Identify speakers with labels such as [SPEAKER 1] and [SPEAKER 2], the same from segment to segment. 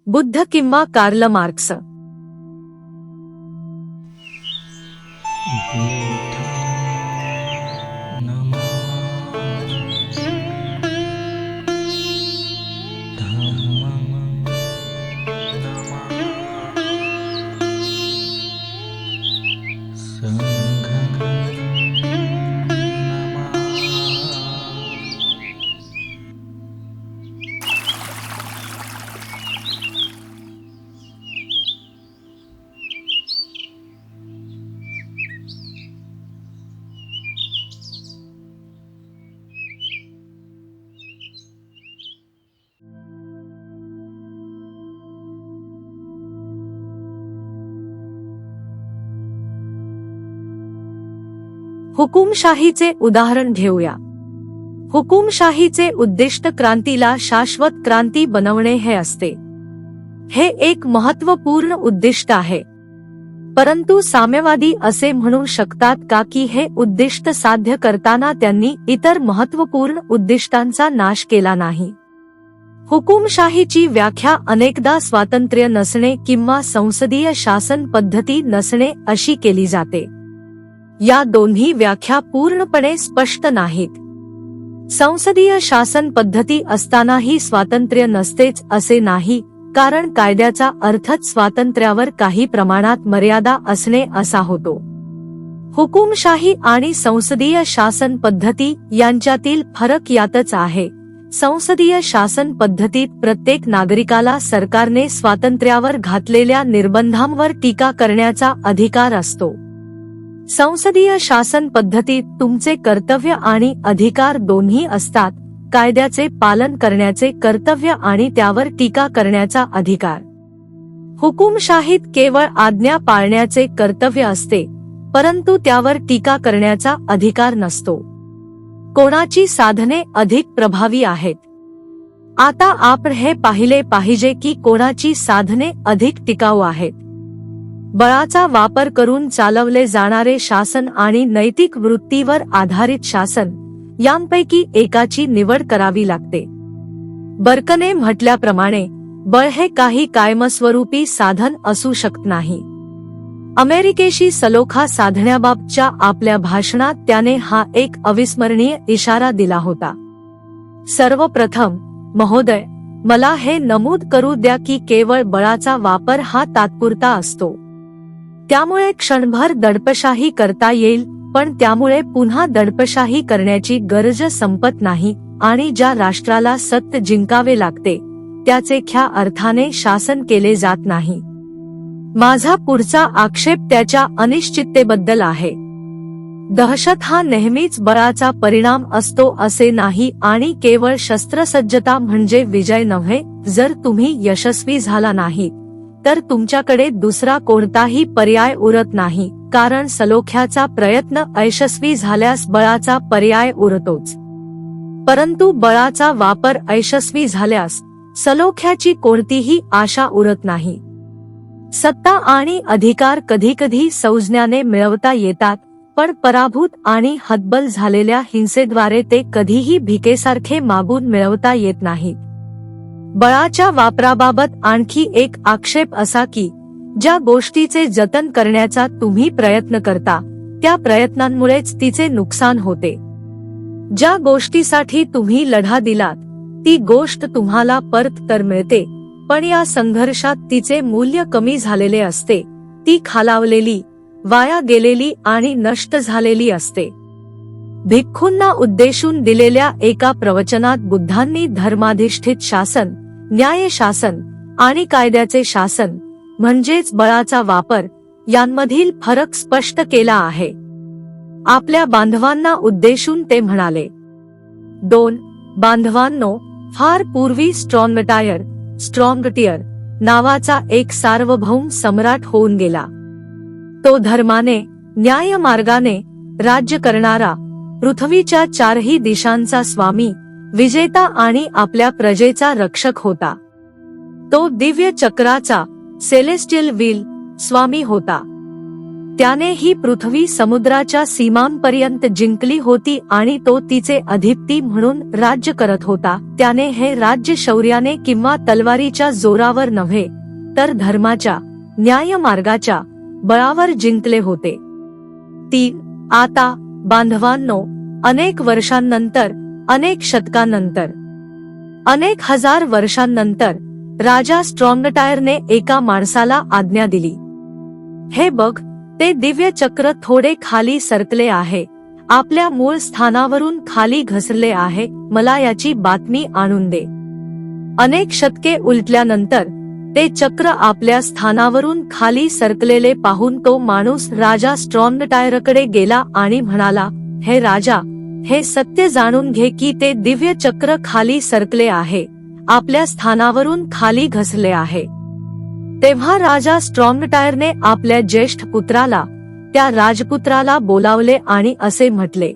[SPEAKER 1] बुद्ध किंवा Karl Marx? हुकुमशाहीचे उदाहरण घेऊया. हुकुमशाहीचे उद्दिष्ट क्रांतीला शाश्वत क्रांती बनवणे हे असते. हे एक महत्त्वपूर्ण उद्दिष्ट आहे. परंतु साम्यवादी असे म्हणू शकतात का की हे उद्दिष्ट साध्य करताना त्यांनी इतर महत्त्वपूर्ण उद्दिष्टांचा नाश केला नाही? हुकुमशाहीची व्याख्या अनेकदा स्वातंत्र्य नसणे किंवा संसदीय शासन पद्धती नसणे अशी केली जाते. या दोन्ही व्याख्या पूर्णपणे स्पष्ट नाहीत. संसदीय शासन पद्धती असतानाही स्वातंत्र्य नसतेच असे नाही, कारण कायद्याचा अर्थच स्वातंत्र्यावर काही प्रमाणात मर्यादा असणे असा होतो. हुकुमशाही आणि संसदीय शासन पद्धती यांच्यातील फरक यातच आहे. संसदीय शासन पद्धतीत प्रत्येक नागरिकाला सरकारने स्वातंत्र्यावर घातलेल्या निर्बंधांवर टीका करण्याचा अधिकार असतो. संसदीय शासन पद्धतीत तुमचे कर्तव्य आणि अधिकार दोन्ही असतात, कायद्याचे पालन करण्याचे कर्तव्य आणि त्यावर टीका करण्याचा अधिकार. हुकुमशाहीत केवळ आज्ञा पाळण्याचे कर्तव्य असते, परंतु त्यावर टीका करण्याचा अधिकार नसतो. कोणाची साधने अधिक प्रभावी आहेत? आता आपण हे पाहिले पाहिजे की कोणाची साधने अधिक टिकाऊ आहेत. बळाचा वापर करून चालवले जाणारे शासन आणि नैतिक वृत्तीवर आधारित शासन यांपैकी एकाची निवड करावी लागते. बर्कने म्हटल्याप्रमाणे बळ हे काही कायमस्वरूपी साधन असू शकत नाही. अमेरिकेशी सलोखा साधण्याबाबतच्या आपल्या भाषणात त्याने हा एक अविस्मरणीय इशारा दिला होता. सर्वप्रथम, महोदय, मला हे नमूद करू द्या की केवळ बळाचा वापर हा तात्पुरता असतो. त्यामुळे क्षणभर दडपशाही करता येईल, पण त्यामुळे पुन्हा दडपशाही करण्याची गरज संपत नाही आणि ज्या राष्ट्राला सत्य जिंकावे लागते त्याचे खऱ्या अर्थाने शासन केले जात नाही. माझा पुढचा आक्षेप त्याच्या अनिश्चिततेबद्दल आहे. दहशत हा नेहमीच बळाचा परिणाम असतो असे नाही आणि केवळ शस्त्रसज्जता म्हणजे विजय नव्हे. जर तुम्ही यशस्वी झाला नाही तर तुमच्याकडे दुसरा कोणताही पर्याय उरत नाही, कारण सलोख्याचा प्रयत्न अयशस्वी झाल्यास बळाचा पर्याय उरतोच. परंतु बळाचा वापर अयशस्वी झाल्यास सलोख्याची कोणतीही आशा उरत नाही. सत्ता आणि अधिकार कधीकधी सौजन्याने मिळवता येतात, पण पराभूत आणि हतबल झालेल्या हिंसेद्वारे ते कधीही भिकेसारखे मागून मिळवता येत नाहीत. बळाच्या वापराबाबत आणखी एक आक्षेप असा की ज्या गोष्टीचे जतन करण्याचा तुम्ही प्रयत्न करता त्या प्रयत्नांमुळेच तिचे नुकसान होते. ज्या गोष्टीसाठी तुम्ही लढा दिलात ती गोष्ट तुम्हाला परत तर मिळते, पण या संघर्षात तिचे मूल्य कमी झालेले असते, ती खालावलेली, वाया गेलेली आणि नष्ट झालेली असते. भिक्खूंना उद्देशून दिलेल्या एका प्रवचनात बुद्धांनी धर्माधिष्ठित शासन, न्याय शासन आणि कायद्याचे शासन म्हणजेच बळाचा वापर यांमधील फरक स्पष्ट केला आहे. आपल्या बांधवांना उद्देशून ते म्हणाले, 2 बांधवांनो, फार पूर्वी स्ट्रॉंगटियर नावाचा एक सार्वभौम सम्राट होऊन गेला. तो धर्माने, न्याय मार्गाने राज्य करणारा, पृथ्वीच्या चारही दिशांचा स्वामी, विजेता आणि आपल्या प्रजेचा रक्षक होता. तो दिव्य चक्राचा, सेलेस्टियल व्हील स्वामी होता. त्याने ही पृथ्वी समुद्राच्या सीमांपर्यंत जिंकली होती आणि तो तिचे अधिपती म्हणून राज्य करत होता. त्याने हे राज्य शौर्याने किंवा तलवारीच्या जोरावर नव्हे, तर धर्माच्या, न्याय मार्गाच्या बळावर जिंकले होते. आता बांधवांनो, अनेक वर्षांनंतर, अनेक शतकांनंतर, अनेक हजार वर्षांनंतर राजा स्ट्रॉंगटायरने एका माणसाला आज्ञा दिली, हे बघ, ते दिव्य चक्र थोडे खाली सरकले आहे, आपल्या मूळ स्थानावरून खाली घसरले आहे, मला याची बातमी आणून दे. अनेक शतके उलटल्यानंतर ते चक्र आपल्या स्थानावरून खाली सरकलेले पाहून तो माणूस राजा स्ट्रॉंगटायरकडे गेला आणि म्हणाला, हे राजा, हे सत्य जाणून घे की ते दिव्य चक्र खाली सरकले आहे, आपल्या स्थानावरून खाली घसरले आहे. तेव्हा राजा स्ट्रॉंगटायरने आपल्या ज्येष्ठ पुत्राला, त्या राजपुत्राला बोलावले आणि असे म्हटले,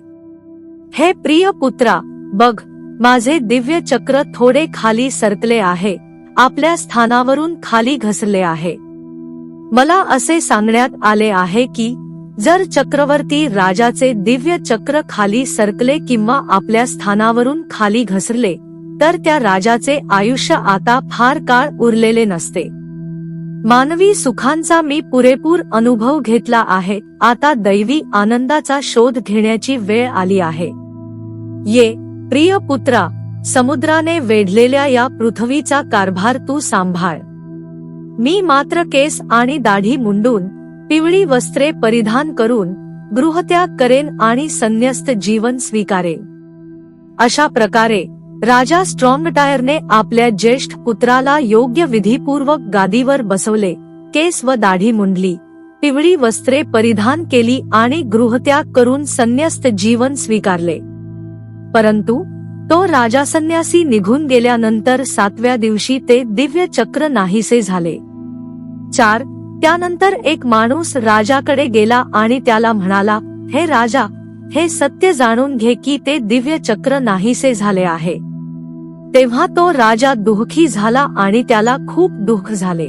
[SPEAKER 1] हे प्रिय पुत्रा, बघ, माझे दिव्य चक्र थोडे खाली सरकले आहे, आपल्या स्थानावरून खाली घसरले आहे. मला असे सांगण्यात आले आहे की जर चक्रवर्ती राजाचे दिव्य चक्र खाली सरकले किंवा आपल्या स्थानावरून खाली घसरले, तर त्या राजाचे आयुष्य आता फार काळ उरलेले नसते. मानवी सुखांचा मी पुरेपूर अनुभव घेतला आहे, आता दैवी आनंदाचा शोध घेण्याची वेळ आली आहे. ये प्रिय पुत्रा, समुद्राने वेढलेल्या या पृथ्वीचा कारभार तू सांभाळ. मी मात्र केस आणि दाढी मुंडून, पिवळी वस्त्रे परिधान करून गृहत्याग करेन आणि संन्यस्त जीवन स्वीकारेन. अशा प्रकारे राजा स्ट्रॉंगटायरने आपल्या ज्येष्ठ पुत्राला योग्य विधीपूर्वक गादीवर बसवले, केस व दाढी मुंडली, पिवळी वस्त्रे परिधान केली आणि गृहत्याग करून संन्यस्त जीवन स्वीकारले. परंतु तो राजा संन्यासी निघून गेल्यानंतर 7व्या दिवशी ते दिव्य चक्र नाहीसे झाले. 4. त्यानंतर एक माणूस राजाकडे गेला आणि त्याला म्हणाला, हे राजा, हे सत्य जाणून घे की ते दिव्य चक्र नाहीसे झाले आहे. तेव्हा तो राजा दुःखी झाला आणि त्याला खूप दुःख झाले.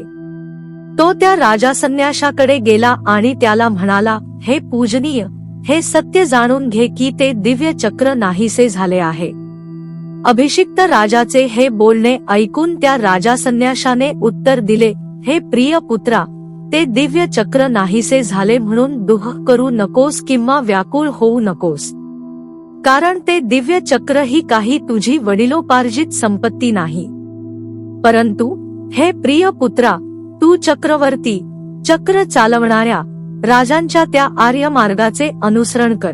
[SPEAKER 1] तो त्या राजा संन्याशाकडे गेला आणि त्याला म्हणाला, हे पूजनीय, हे सत्य जाणून घे की ते दिव्य चक्र नाहीसे झाले आहे. अभिषिक्त राजाचे हे बोलणे ऐकून त्या राजा संन्याशाने उत्तर दिले, हे प्रिय पुत्रा, ते दिव्य चक्र नाहीसे झाले म्हणून दुःख करू नकोस किंवा व्याकुळ होऊ नकोस, कारण ते दिव्य चक्र ही काही तुझी वडिलोपार्जित संपत्ती नाही. परंतु हे प्रिय पुत्रा, तू चक्रवर्ती, चक्र चालवणाऱ्या राजांच्या त्या आर्य मार्गाचे अनुसरण कर.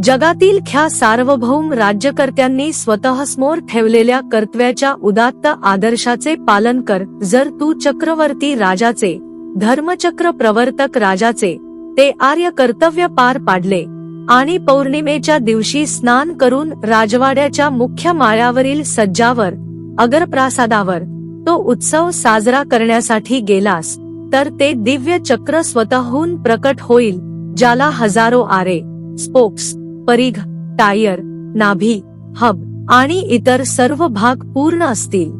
[SPEAKER 1] जगातील ख्या सार्वभौम राज्यकर्त्यांनी स्वतःसमोर ठेवलेल्या कर्तव्याच्या उदात्त आदर्शाचे पालन कर. जर तू चक्रवर्ती राजाचे, धर्मचक्र प्रवर्तक राजाचे ते आर्य कर्तव्य पार पाडले आणि पौर्णिमेच्या दिवशी स्नान करून राजवाड्याच्या मुख्य माळ्यावरील सज्जावर, अगरप्रासादावर तो उत्सव साजरा करण्यासाठी गेलास, तर ते दिव्य चक्र स्वतःहून प्रकट होईल, ज्याला हजारो आरे, स्पोक्स, परिघ, टायर, नाभी, हब आणि इतर सर्व भाग पूर्ण असतील.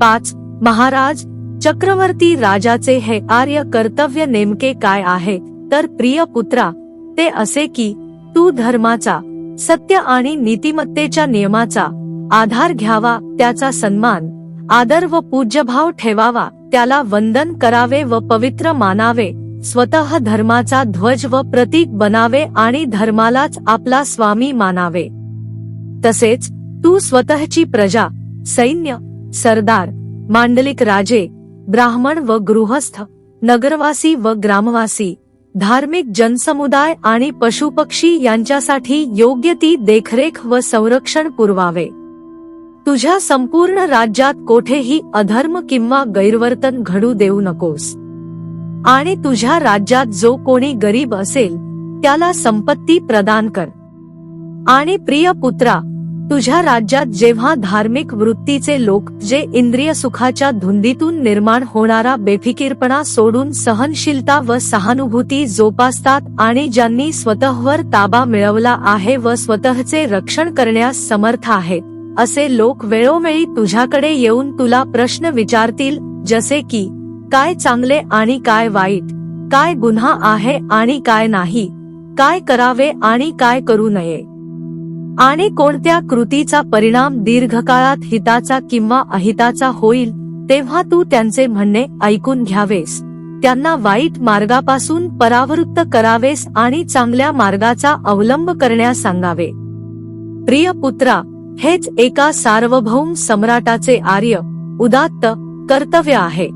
[SPEAKER 1] 5. महाराज, चक्रवर्ती राजाचे हे आर्य कर्तव्य नेमके काय आहे, तर प्रिय पुत्रा, ते असे की तू धर्माचा, सत्य आणि नीतिमत्तेच्या नियमाचा आधार घ्यावा, त्याचा सन्मान, आदर व पूज्यभाव ठेवावा, त्याला वंदन करावे व पवित्र मानावे, स्वतः धर्माचा ध्वज व प्रतीक बनावे आणि धर्मालाच आपला स्वामी मानावे. तसेच तू स्वतःची प्रजा, सैन्य, सरदार, मांडलिक राजे, ब्राह्मण व गृहस्थ, नगरवासी व ग्रामवासी, धार्मिक जनसमुदाय आणि पशुपक्षी यांच्यासाठी योग्य ती देखरेख व संरक्षण पुरवावे. तुझ्या संपूर्ण राज्यात कोठेही अधर्म किंवा गैरवर्तन घडू देऊ नकोस आणि तुझ्या राज्यात जो कोणी गरीब असेल त्याला संपत्ती प्रदान कर. आणि प्रिय पुत्रा, तुझ्या राज्यात जेव्हा धार्मिक वृत्तीचे लोक, जे इंद्रिय सुखाच्या धुंदीतून निर्माण होणारा बेफिकीरपणा सोडून सहनशीलता व सहानुभूती जोपासतात आणि ज्यांनी स्वतःवर ताबा मिळवला आहे व स्वतःचे रक्षण करण्यास समर्थ आहेत, असे लोक वेळोवेळी तुझ्याकडे येऊन तुला प्रश्न विचारतील, जसे की काय चांगले आणि काय वाईट, काय गुन्हा आहे आणि काय नाही, काय करावे आणि काय करू नये, आणि कोणत्या कृतीचा परिणाम दीर्घकाळात हिताचा किंवा अहिताचा होईल, तेव्हा तू त्यांचे म्हणणे ऐकून घ्यावेस, त्यांना वाईट मार्गापासून परावृत्त करावेस आणि चांगल्या मार्गाचा अवलंब करण्यास सांगावे. प्रिय पुत्रा, हेच एका सार्वभौम सम्राटाचे आर्य, उदात्त कर्तव्य आहे.